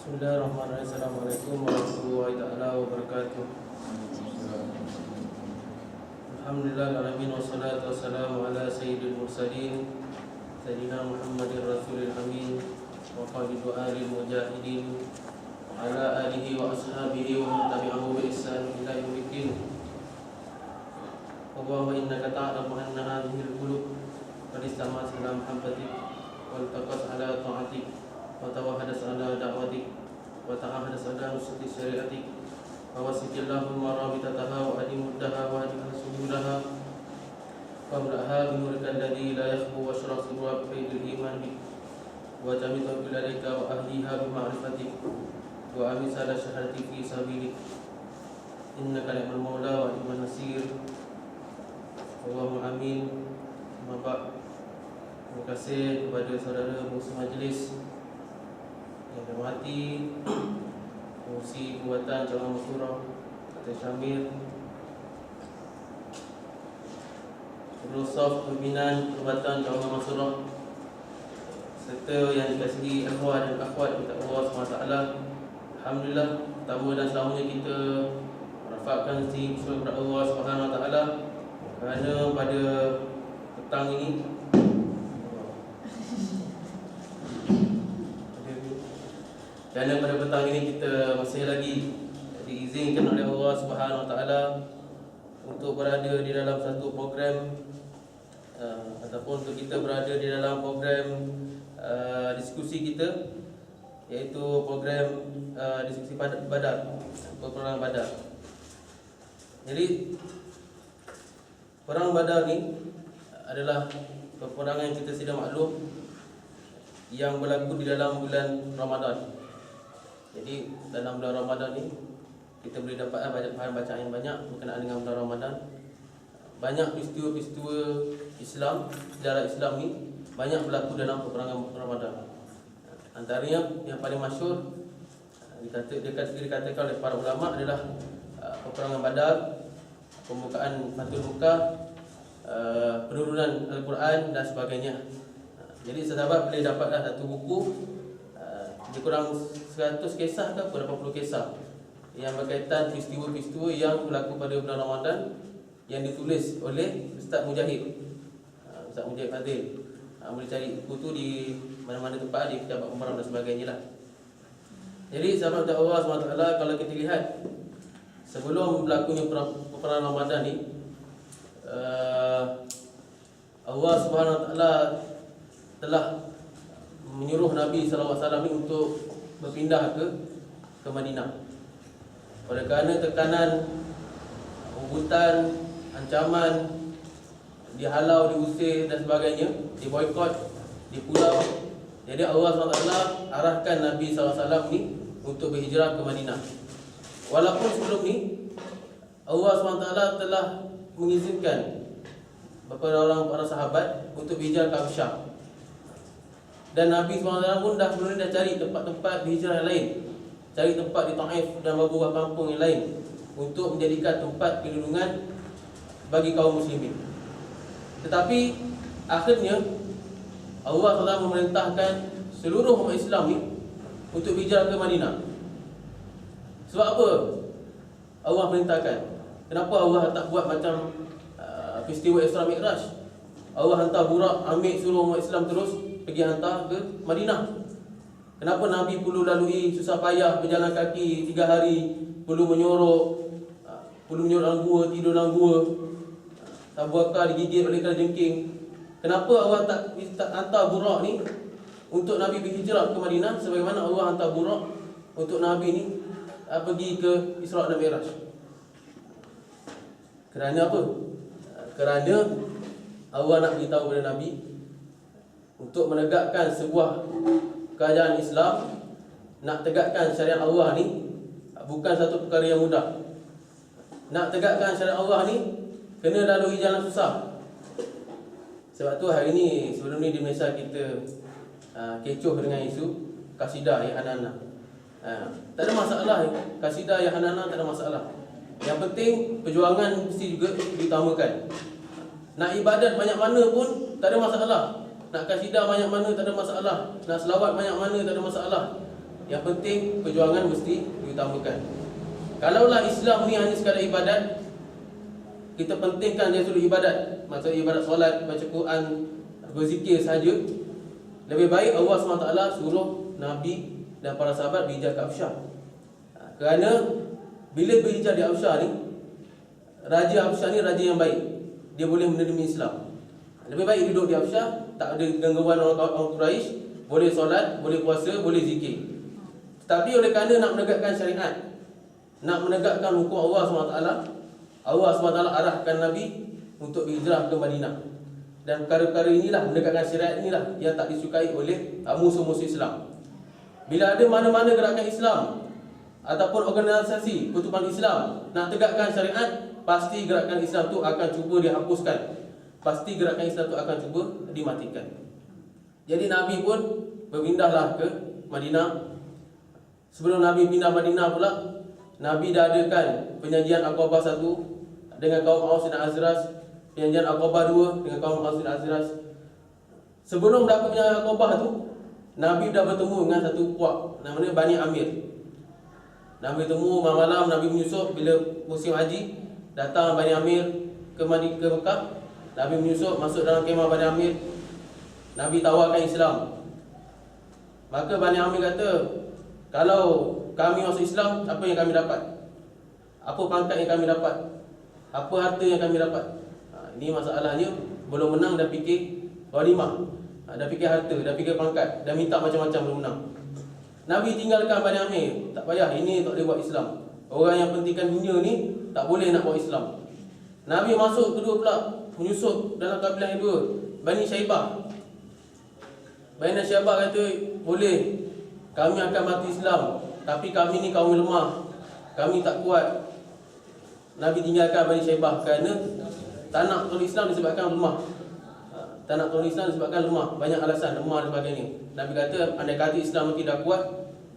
Bismillahirrahmanirrahim. Assalamualaikum warahmatullahi taala wabarakatuh. Alhamdulillahirabbil alamin wassalatu wassalamu ala sayyidil mursalin sayyidina Muhammadin rasulil amin wa qaidu alil mujahidin wa ala alihi wa ashabihi wa man tabi'ahu bi ihsan ila yaumiddin. Allahumma innaka ta'lamu anna hadhil qulub qad istamat ala muhabbatik wal taqas ala ta'atik wa tawahadas ala da'watik wa ta'ahadas ala nusrati syariatik wa wasikillahumma rabitataha wa adimuddaha wa adimah sujudaha wa amra'aha binurika alladhi la yakhbu wa syaraf surwa biqaidil iman bik wa jamidu biladika wa ahliha bima'rifatik wa amis ala syahadati fi sabilik innaka ni'mal mawla wa ni'mal nasir. Allahumma amin. Terima kasih kepada saudara pengurusi majlis yang dihormati, pengurusi Perubatan Calon Masyurah Dr. Syamil, seluruh staf pimpinan Perubatan Calon Masyurah, serta yang dikasihi ikhwan dan akhwat kepada Allah SWT. Alhamdulillah, pertama dan selamanya kita merafakkan si bersyukur kepada Allah SWT kerana pada petang ini kita masih lagi diizinkan oleh Allah Subhanahu Wa Taala untuk berada di dalam satu program ataupun untuk kita berada di dalam program diskusi kita, iaitu program diskusi Badar, peperangan Badar. Jadi perang Badar ni adalah peperangan yang kita sudah maklum yang berlaku di dalam bulan Ramadan. Jadi dalam bulan Ramadan ni kita boleh dapat bahan bacaan yang banyak berkenaan dengan bulan Ramadan. Banyak peristiwa-peristiwa Islam, sejarah Islam ni banyak berlaku dalam peperangan Ramadan. Antaranya yang paling masyhur dikatakan oleh para ulama adalah peperangan Badar, pembukaan Fathul Makkah, penurunan Al-Quran dan sebagainya. Jadi sahabat boleh dapatlah satu buku, lebih kurang 100 kisah ke 80 kisah yang berkaitan peristiwa-peristiwa yang berlaku pada bulan Ramadan yang ditulis oleh Ustaz Mujahid, Ustaz Mujahid Fadil. Boleh cari buku tu di mana-mana tempat, di Pejabat Umrah dan sebagainya lah. Jadi sahabat Allah SWT, kalau kita lihat sebelum berlakunya peperangan Ramadan ni, Allah SWT telah menyuruh Nabi SAW ni untuk berpindah ke Madinah. Oleh kerana tekanan, ugutan, ancaman, dihalau, diusir dan sebagainya, diboikot, dipulau. Jadi Allah SWT arahkan Nabi SAW ni untuk berhijrah ke Madinah. Walaupun sebelum ni Allah SWT telah mengizinkan beberapa orang para sahabat untuk berhijrah ke Habsyah. Dan Nabi SAW pun dah cari tempat-tempat berhijrah yang lain, cari tempat di Taif dan beberapa kampung yang lain untuk menjadikan tempat perlindungan bagi kaum muslimin. Tetapi akhirnya Allah telah memerintahkan seluruh umat Islam ni untuk berhijrah ke Madinah. Sebab apa Allah perintahkan? Kenapa Allah tak buat macam peristiwa Isra Mi'raj? Allah hantar burak, ambil seluruh umat Islam terus pergi hantar ke Madinah. Kenapa Nabi perlu lalui susah payah berjalan kaki 3 hari, perlu menyorok dalam gua, tidur dalam gua, Abu Bakar digigit oleh kalajengking? Kenapa Allah tak hantar burak ni untuk Nabi berhijrah ke Madinah sebagaimana Allah hantar burak untuk Nabi ni pergi ke Isra dan Mi'raj? Kerana apa? Kerana Allah nak beritahu kepada Nabi untuk menegakkan sebuah kerajaan Islam, nak tegakkan syariat Allah ni bukan satu perkara yang mudah. Nak tegakkan syariat Allah ni kena lalui jalan susah. Sebab tu hari ni, sebelum ni di Malaysia kita kecoh dengan isu kasidah ya Hanana. Tak ada masalah, kasidah ya Hanana tak ada masalah. Yang penting perjuangan mesti juga diutamakan. Nak ibadat banyak mana pun tak ada masalah. Nak kasidah banyak mana tak ada masalah. Nak selawat banyak mana tak ada masalah. Yang penting perjuangan mesti diutamakan. Kalaulah Islam ni hanya sekadar ibadat, kita pentingkan dia suruh ibadat, maksud ibadat solat, baca Quran, berzikir sahaja, lebih baik Allah SWT suruh Nabi dan para sahabat berhijrah ke Habsyah. Kerana bila berhijrah di Habsyah ni, Raja Habsyah ni raja yang baik, dia boleh menerima Islam. Lebih baik duduk di Habsyah, tak ada gangguan orang Quraisy, boleh solat, boleh puasa, boleh zikir. Tetapi oleh kerana nak menegakkan syariat, nak menegakkan hukum Allah SWT, Allah SWT arahkan Nabi untuk berhijrah ke Madinah. Dan perkara-perkara inilah, menegakkan syariat inilah yang tak disukai oleh musuh-musuh Islam. Bila ada mana-mana gerakan Islam ataupun organisasi pertubuhan Islam nak tegakkan syariat, pasti gerakan Islam tu akan cuba dihapuskan. Pasti gerakan Islam tu akan cuba dimatikan. Jadi Nabi pun berpindahlah ke Madinah. Sebelum Nabi pindah Madinah pula, Nabi dah adakan penyajian Aqabah 1 dengan kaum Aus dan Azraj, penyajian Aqabah 2 dengan kaum Aus dan Azraj. Sebelum berlaku penyajian Aqabah tu, Nabi dah bertemu dengan satu puak namanya Bani Amir. Nabi bertemu malam-malam, Nabi menyusup bila musim haji, datang Bani Amir ke Mekah. Nabi menyusup masuk dalam kemah Bani Amir. Nabi tawarkan Islam. Maka Bani Amir kata, kalau kami masuk Islam, apa yang kami dapat? Apa pangkat yang kami dapat? Apa harta yang kami dapat? Ini masalahnya, belum menang dah fikir ghanimah, dah fikir harta, dah fikir pangkat, dah minta macam-macam belum menang. Nabi tinggalkan Bani Amir, tak payah, ini tak boleh buat Islam. Orang yang pentingkan dunia ni tak boleh nak buat Islam. Nabi masuk kedua pula, menyusup dalam kabilah yang dua, Bani Syaibah. Bani Syaibah kata, boleh, kami akan mati Islam, tapi kami ni kaum lemah, kami tak kuat. Nabi tinggalkan Bani Syaibah kerana tak nak tolong Islam disebabkan lemah. Tak nak tolong Islam disebabkan lemah, banyak alasan, lemah dan sebagainya. Nabi kata, andai kata Islam tidak kuat,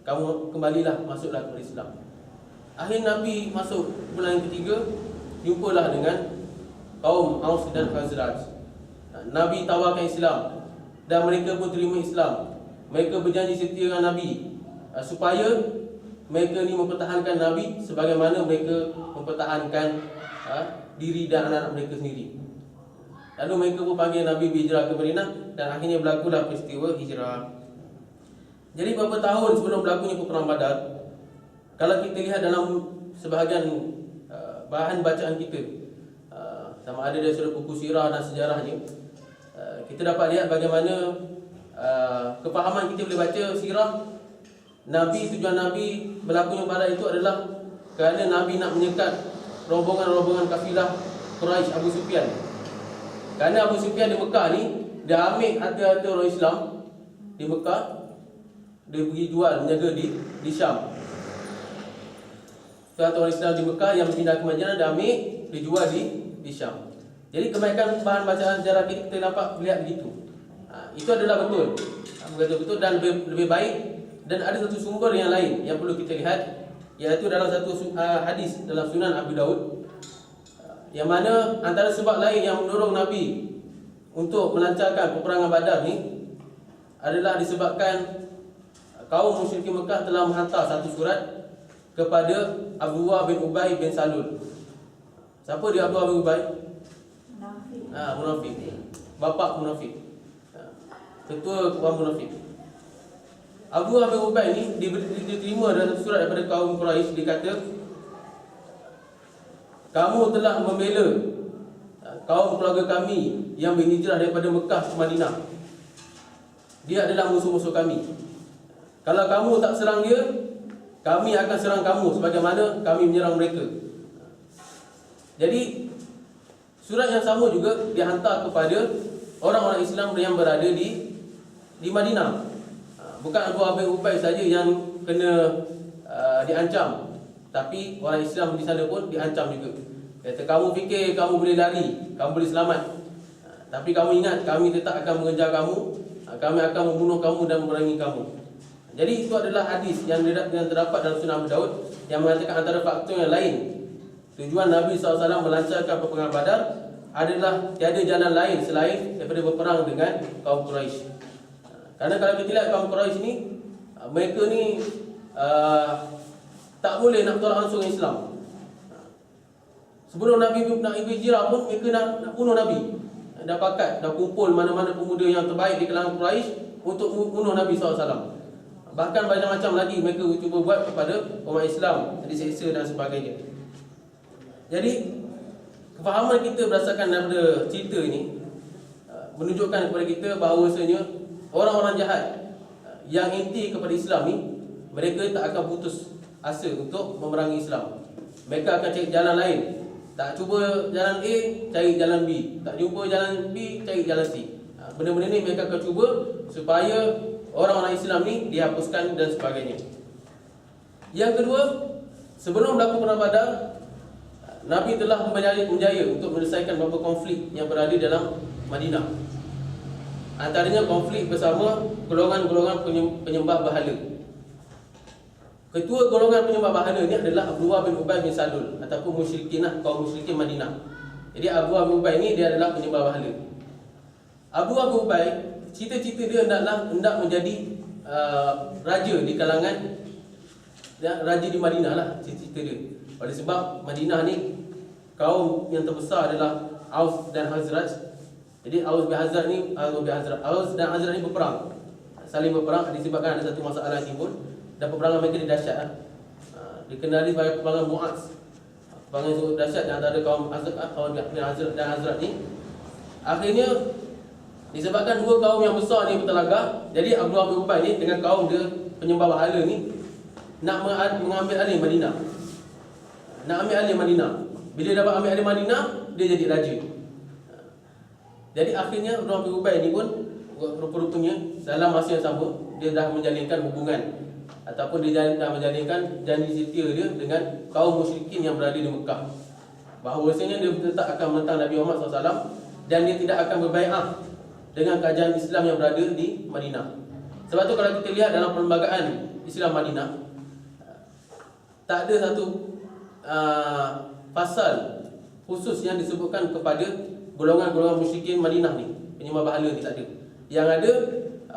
kamu kembalilah, masuklah ke Islam. Akhir Nabi masuk bulan yang ketiga, jumpalah dengan kaum Aus dan Khazraj. Nabi tawarkan Islam dan mereka pun terima Islam. Mereka berjanji setia dengan Nabi supaya mereka ni mempertahankan Nabi sebagaimana mereka mempertahankan diri dan anak-anak mereka sendiri. Lalu mereka pun panggil Nabi berhijrah ke Madinah dan akhirnya berlakulah peristiwa hijrah. Jadi beberapa tahun sebelum berlakunya peperangan Badar, kalau kita lihat dalam sebahagian bahan bacaan kita, sama ada dari sudut buku sirah dan sejarahnya, kita dapat lihat bagaimana kefahaman kita boleh baca sirah. Tujuan Nabi berlakunya Badar itu adalah kerana Nabi nak menyekat rombongan-rombongan kafilah Quraisy Abu Sufyan. Kerana Abu Sufyan di Mekah ni, dia ambil harta-harta orang Islam di Mekah, dia pergi jual, menjaga di Syam. Harta orang Islam di Mekah yang pindah ke Madinah, dia ambil, dia jual di Syam. Jadi kebanyakan bahan bacaan sejarah kita dapat lihat begitu. Itu adalah betul. Betul dan lebih baik. Dan ada satu sumber yang lain yang perlu kita lihat, iaitu dalam satu hadis dalam Sunan Abu Daud, yang mana antara sebab lain yang mendorong Nabi untuk melancarkan peperangan Badar ni adalah disebabkan kaum musyrikin Mekah telah menghantar satu surat kepada Abdullah bin Ubay bin Salul. Siapa dia Abdullah bin Ubay? Munafik. Bapa munafik. Ketua kaum munafik. Abdullah bin Ubay ni diterima dalam surat daripada kaum Quraisy. Dia kata, kamu telah membela kaum keluarga kami yang berhijrah daripada Mekah ke Madinah. Dia adalah musuh-musuh kami. Kalau kamu tak serang dia, kami akan serang kamu sebagaimana kami menyerang mereka. Jadi surat yang sama juga dihantar kepada orang-orang Islam yang berada di Madinah. Bukan Abdullah bin Ubay saja yang kena diancam, tapi orang Islam di sana pun diancam juga. Kata, kamu fikir kamu boleh lari, kamu boleh selamat, tapi kamu ingat kami tetap akan mengejar kamu, kami akan membunuh kamu dan memerangi kamu. Jadi itu adalah hadis yang terdapat dalam Sunan Abu Daud yang mengatakan antara faktor yang lain, tujuan Nabi SAW melancarkan peperangan Badar adalah tiada jalan lain selain daripada berperang dengan kaum Quraisy. Karena kalau kita lihat kaum Quraisy ni, mereka ni tak boleh nak tolak langsung Islam. Sebelum Nabi hijrah pun mereka nak bunuh Nabi. Dah pakat, dah kumpul mana-mana pemuda yang terbaik di kalangan Quraisy untuk bunuh Nabi SAW. Bahkan macam-macam lagi mereka cuba buat kepada umat Islam, diseksa dan sebagainya. Jadi kefahaman kita berdasarkan daripada cerita ini menunjukkan kepada kita bahawasanya orang-orang jahat yang inti kepada Islam ni, mereka tak akan putus asa untuk memerangi Islam. Mereka akan cari jalan lain. Tak cuba jalan A, cari jalan B. Tak jumpa jalan B, cari jalan C. Benda-benda ni mereka akan cuba supaya orang-orang Islam ni dihapuskan dan sebagainya. Yang kedua, sebelum berlaku perang Badar, Nabi telah menjaya untuk menyelesaikan beberapa konflik yang berada dalam Madinah. Antaranya konflik bersama golongan-golongan penyembah berhala. Ketua golongan penyembah berhala ni adalah Abdullah bin Ubay bin Salul ataupun musyrikinah, kaum musyrikin Madinah. Jadi Abdullah bin Ubay ni dia adalah penyembah berhala. Abdullah bin Ubay, cita-cita dia hendak menjadi raja di kalangan raja di Madinah lah, cita-cita dia. Oleh sebab Madinah ni kaum yang terbesar adalah Aus dan Hazraj. Jadi Aus dan Hazraj ni berperang, saling berperang disebabkan ada satu masalah yang timbul. Dan peperangan mereka ni dahsyat. Dikenali sebagai peperangan Mu'az. Peperangan yang sangat dahsyat yang antara kaum Hazraj dan Hazraj ni. Akhirnya disebabkan dua kaum yang besar ni bertelagak, jadi Abdullah bin Ubay ni dengan kaum dia penyembah berhala ni nak mengambil alih Madinah. Nak ambil alih Madinah. Bila dapat ambil alih Madinah, dia jadi raja. Jadi akhirnya Abdullah bin Ubay ni pun rupa-rupanya dalam masa yang sama dia dah menjalinkan hubungan ataupun dia dah menjalinkan janji setia dia dengan kaum musyrikin yang berada di Mekah. Bahawasanya dia tetap akan menentang Nabi Muhammad SAW dan dia tidak akan berbai'ah dengan kerajaan Islam yang berada di Madinah. Sebab tu kalau kita lihat dalam perlembagaan Islam Madinah, tak ada satu pasal khusus yang disebutkan kepada golongan-golongan musyrikin Madinah ni, penyembah berhala ni, tak ada. Yang ada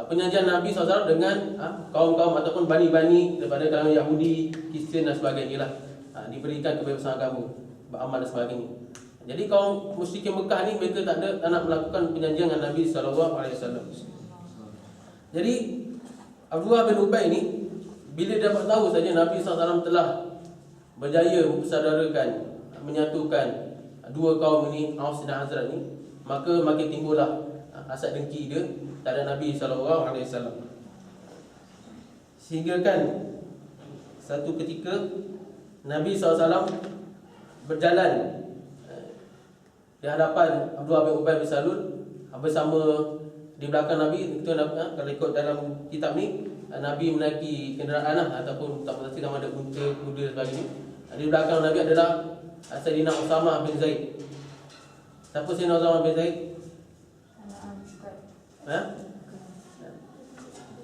penyajian Nabi SAW dengan kaum-kaum ataupun bani-bani daripada kalangan Yahudi, Kristian dan sebagainya lah, diberikan kebebasan agama, beramal dan sebagainya. Jadi kaum musyrikin Mekah ni mereka tak nak melakukan penyajian dengan Nabi SAW. Jadi Abdullah bin Ubay ni bila dapat tahu saja Nabi SAW telah berjaya mempersaudarakan, menyatukan dua kaum ini, Aus dan Hazraj ni, maka makin timbullah hasad dengki dia terhadap Nabi SAW. Sehingga kan satu ketika Nabi SAW berjalan di hadapan Abdullah bin Ubay bin Salul bersama di belakang Nabi. Itu kalau ikut dalam kitab ni, Nabi menaiki kenderaan ataupun tak pasti nama ada unta, kuda dan sebagainya. Di belakang Nabi adalah Sayyidina Usamah bin Zaid. Siapa Sayyidina Usamah bin Zaid?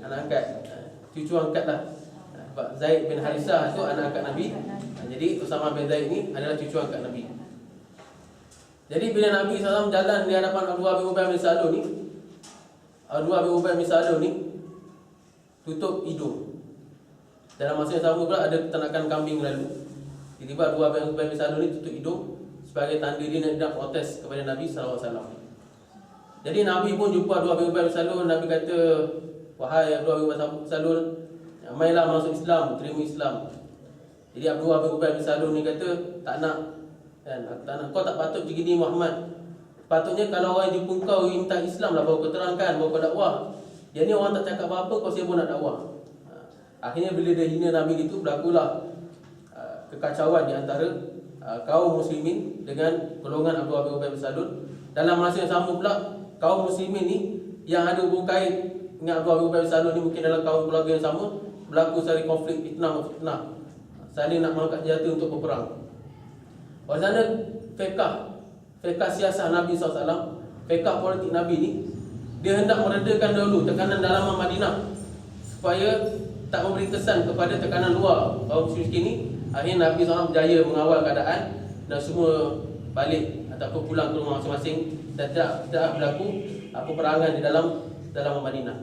Anak angkat, cucu angkat lah. Zaid bin Harisah itu anak angkat Nabi. Jadi Usamah bin Zaid ni adalah cucu angkat Nabi. Jadi bila Nabi SAW jalan di hadapan Abdullah bin Ubay bin Salul ni, Abdullah bin Ubay bin Salul ni tutup hidung. Dalam masa yang sama pula ada peternakan kambing lalu. Tiba-tiba Abdullah bin Ubay bin Salul ni tutup hidung sebagai tanda dia nak protes kepada Nabi SAW. Jadi Nabi pun jumpa Abdullah bin Ubay bin Salul. Nabi kata, wahai Abdullah bin Salul, mailah masuk Islam, terima Islam. Jadi Abdullah bin Ubay bin Salul ni kata, tak nak, kan, aku tak nak. Kau tak patut macam gini Muhammad. Patutnya kalau orang jumpa kau minta Islam lah, baru kau terangkan, baru kau dakwah. Yang ni orang tak cakap apa-apa, kau siapa nak dakwah. Akhirnya bila dia hina Nabi itu, berlakulah kekacauan di antara kaum muslimin dengan golongan Abdullah bin Ubay bin Salul. Dalam masa yang sama pula, kaum muslimin ni yang ada hubung kait dengan Abdullah bin Ubay bin Salul ni, mungkin dalam kaum keluarga yang sama, berlaku saling konflik, fitnah, saling nak mengangkat senjata untuk berperang. Oleh kerana fiqah siasah Nabi SAW, fiqah politik Nabi ni, dia hendak meredakan dahulu tekanan dalam Madinah supaya tak memberi kesan kepada tekanan luar kaum musyrikin ni. Akhirnya Nabi SAW berjaya mengawal keadaan dan semua balik ataupun pulang ke rumah masing-masing dan tidak berlaku peperangan di dalam Madinah.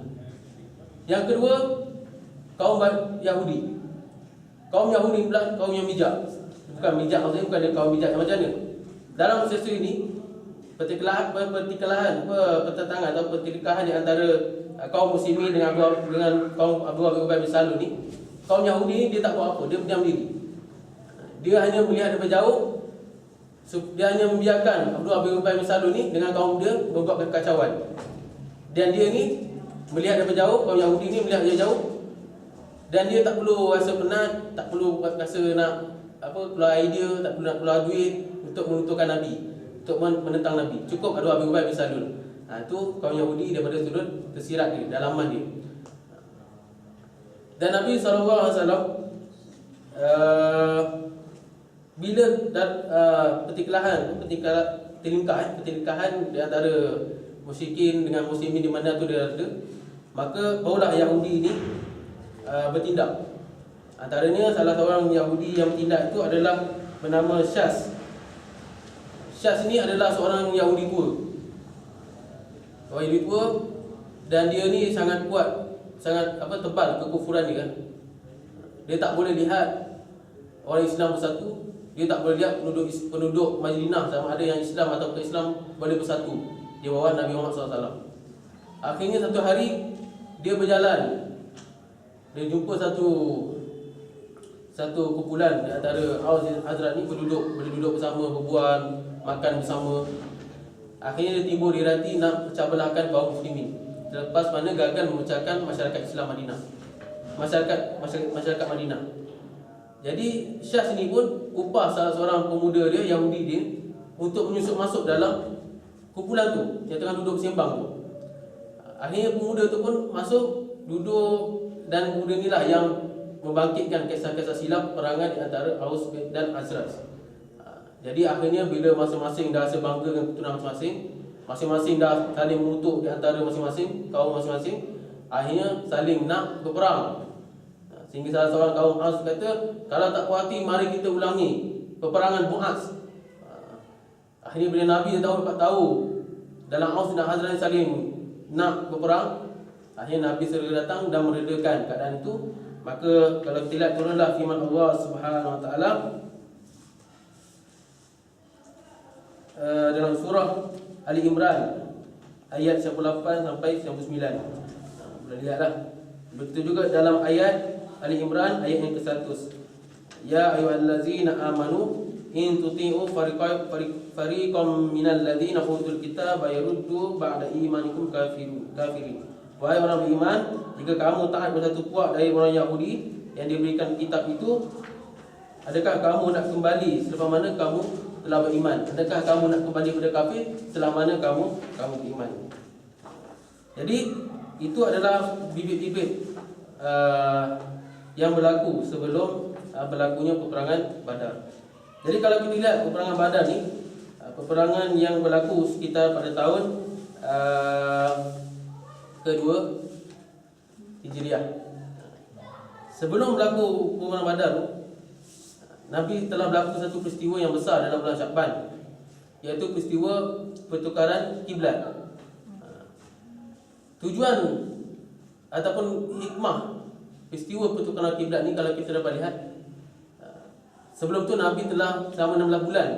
Yang kedua, kaum Yahudi. Kaum Yahudi pula kaum yang bijak. Bukan bijak maksudnya bukan dia kaum bijak yang macam mana. Dalam sesi ini pertikaian atau pertikaian di antara kaum muslimin dengan kaum Abu Ubay bin Salul ni, kaum Yahudi ni dia tak buat apa, dia berdiam diri. Dia hanya melihat daripada jauh, dia hanya membiarkan Abu Ubay bin Salul ni dengan kaum dia membuat kekacauan. Dan dia ni melihat daripada jauh, kaum Yahudi ni melihat dari jauh, dan dia tak perlu rasa penat, tak perlu rasa nak keluar idea, tak perlu nak keluar duit untuk menunturkan Nabi, untuk menentang Nabi. Cukup ada Abu Ubay bin Salul. Itu kaum Yahudi daripada sudut tersirat dia, dalaman dia. Dan Nabi SAW bila pertikaian di antara musyrikin dengan muslimin di mana tu dia ada, maka barulah Yahudi ini bertindak. Antaranya salah seorang Yahudi yang bertindak itu adalah bernama Syas. Syas ini adalah seorang Yahudi tua. Orang Yahudi tua, dan dia ni sangat kuat, sangat tebal kekufuran dia kan. Dia tak boleh lihat orang Islam bersatu. Dia tak boleh lihat penduduk Madinah sama ada yang Islam atau bukan Islam boleh bersatu di bawah Nabi Muhammad SAW. Akhirnya satu hari dia berjalan, dia jumpa satu kumpulan di antara Aus dan Hazrat ni boleh duduk bersama, berbual, makan bersama. Akhirnya dia timbul di hati nak pecah belahkan kaum muslimin. Selepas mana gagal memecahkan masyarakat Islam Madinah, masyarakat Madinah. Jadi Syas ni pun upah salah seorang pemuda dia, Yahudi dia, untuk menyusup masuk dalam kumpulan tu yang tengah duduk sembang tu. Akhirnya pemuda tu pun masuk, duduk, dan pemuda inilah yang membangkitkan kisah-kisah silap perangan di antara Aus dan Khazraj. Jadi akhirnya bila masing-masing dah rasa bangga dengan keturunan masing-masing dah saling mengutuk di antara masing-masing kaum masing-masing, akhirnya saling nak berperang. Sehingga salah seorang kaum Aus kata, kalau tak puas hati mari kita ulangi peperangan Bu'as. Akhirnya bila Nabi dapat tahu dalam Aus dan Khazraj saling nak berperang, akhirnya Nabi segera datang dan meredakan keadaan itu. Maka kalau kita lihat turunlah firman Allah Subhanahu Wa Taala dalam surah Ali Imran ayat 98 sampai 99. Boleh lihatlah. Begitu juga dalam ayat Ali Imran ayat yang ke-100. Ya ayyuhallazina amanu in tuti'u fariqam minal ladzina utul kitaba yaruddu ba'da imanikum kafirin. Wahai orang beriman, jika kamu taat pada satu puak dari orang Yahudi yang diberikan kitab itu, adakah kamu nak kembali selepas mana kamu telah beriman? Adakah kamu nak kembali pada kafir setelah mana kamu beriman? Jadi itu adalah bibit-bibit yang berlaku sebelum berlakunya peperangan Badar. Jadi kalau kita lihat peperangan Badar ni, peperangan yang berlaku sekitar pada tahun kedua Hijriah. Sebelum berlaku peperangan Badar, Nabi telah berlaku satu peristiwa yang besar dalam bulan Syakban, iaitu peristiwa pertukaran kiblat. Tujuan ataupun hikmah peristiwa pertukaran kiblat ni kalau kita dapat lihat, sebelum tu Nabi telah selama 16 bulan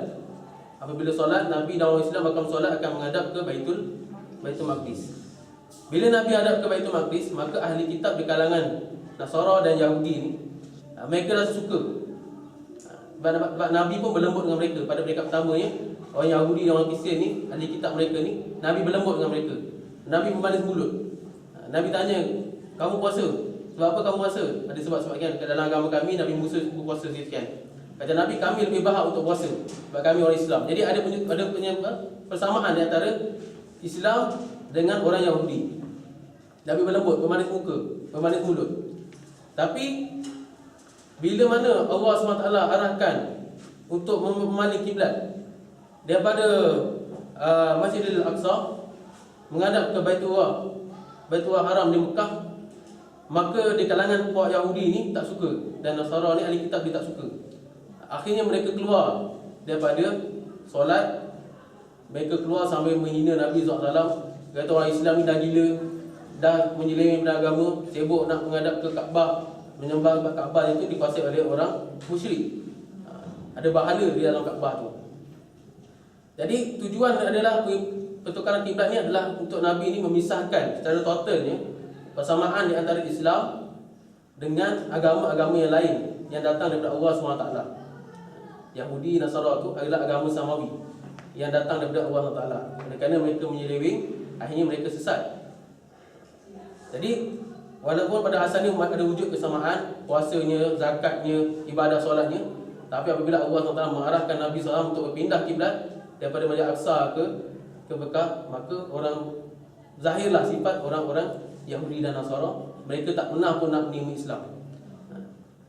apabila solat, Nabi dan orang Islam akan solat akan menghadap ke Baitul Maqdis. Bila Nabi hadap ke Baitul Maqdis, maka ahli kitab di kalangan Nasara dan Yahudi ni, mereka rasa suka. Sebab Nabi pun berlembut dengan mereka. Pada mereka pertamanya, orang Yahudi dan orang Kristian ni, ahli kitab mereka ni, Nabi berlembut dengan mereka. Nabi membalas mulut. Nabi tanya, kamu puasa? Sebab apa kamu puasa? Ada sebab-sebab kan. Dalam agama kami, Nabi Musa puasa sekian. Kata Nabi, kami lebih berhak untuk puasa sebab kami orang Islam. Jadi ada persamaan di antara Islam dengan orang Yahudi. Nabi berlembut, bermanis muka, bermanis mulut. Tapi bila mana Allah SWT arahkan untuk memalih kiblat daripada Masjidil Aqsa menghadap ke Baitullah Haram di Mekah, maka di kalangan puak Yahudi ni tak suka, dan Nasara ni ahli kitab dia tak suka. Akhirnya mereka keluar daripada solat. Mereka keluar sambil menghina Nabi SAW. Kata orang Islam ni dah gila, dah menyeleweng pada agama, sibuk nak menghadap ke Kaabah, menyembah Kaabah itu dikuasai oleh orang musyrik. Ada bahala di dalam Kaabah tu. Jadi tujuan adalah pertukaran kiblat ni adalah untuk Nabi ni memisahkan secara totalnya persamaan di antara Islam dengan agama-agama yang lain yang datang daripada Allah SWT. Yahudi, Nasara itu adalah agama Samawi yang datang daripada Allah SWT. Kerana mereka menyeleweng, akhirnya mereka sesat. Jadi walaupun pada asalnya umat ada wujud kesamaan, puasanya, zakatnya, ibadah solatnya, tapi apabila Allah SWT mengarahkan Nabi SAW untuk berpindah kiblat daripada Masjid Aqsa ke Mekah, maka orang zahirlah sifat orang-orang Yahudi dan Nasara, mereka tak pernah pun nak menerima Islam.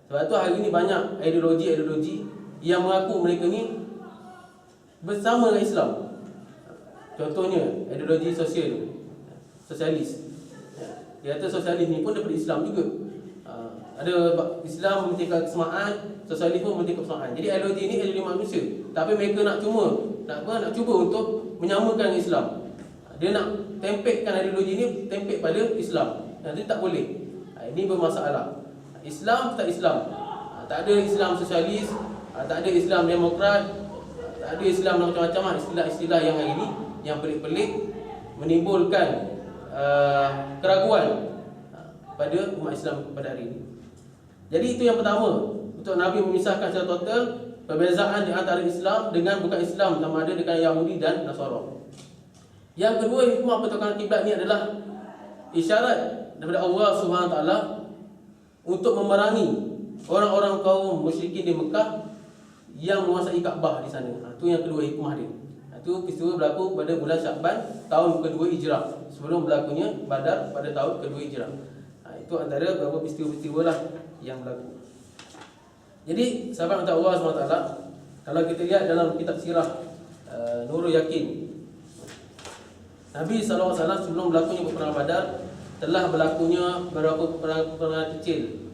Sebab itu hari ini banyak ideologi-ideologi yang mengaku mereka ni bersama dengan Islam. Contohnya ideologi sosialis. Dia kata sosialis ni pun daripada Islam juga. Ada Islam mementingkan kesemaan, sosialis pun mementingkan kesemaan. Jadi ideologi ni ideologi manusia, tapi mereka nak cuba untuk menyamakan dengan Islam. Dia nak tempekkan ideologi ni tempek pada Islam. Jadi tak boleh. Ini bermasalah. Islam tak Islam. Tak ada Islam sosialis, tak ada Islam demokrat, tak ada Islam macam-macam istilah-istilah yang hari ini yang pelik-pelik menimbulkan keraguan pada umat Islam pada hari ini. Jadi itu yang pertama, untuk Nabi memisahkan secara total perbezaan di antara Islam dengan bukan Islam, sama ada dengan Yahudi dan Nasara. Yang kedua, hikmah pertukaran kiblat ni adalah isyarat daripada Allah SWT untuk memerangi orang-orang kaum musyrikin di Mekah yang menguasai Kaabah di sana. Itu yang kedua hikmah dia. Itu peristiwa berlaku pada bulan Syakban tahun kedua Hijrah, sebelum berlakunya Badar pada tahun kedua Hijrah. Itu antara beberapa peristiwa-peristiwa lah yang berlaku. Jadi sahabat minta Allah SWT, kalau kita lihat dalam kitab sirah Nurul Yakin, Nabi SAW sebelum berlakunya peperangan Badar telah berlakunya beberapa peperangan kecil.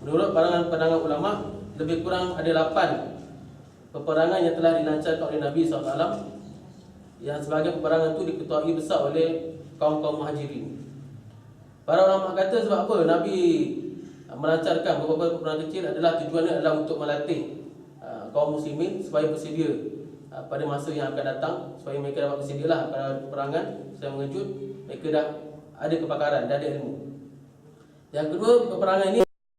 Menurut pandangan ulama, lebih kurang ada 8 peperangan yang telah dilancarkan oleh Nabi SAW, yang sebagai peperangan itu diketuai besar oleh kaum-kaum muhajirin. Para ulama kata sebab apa Nabi melancarkan beberapa peperangan kecil adalah tujuannya adalah untuk melatih kaum muslimin supaya bersedia pada masa yang akan datang, supaya mereka dapat bersedialah pada peperangan secara mengejut, mereka dah ada kepakaran, dah ada ilmu. Yang kedua, peperangan ini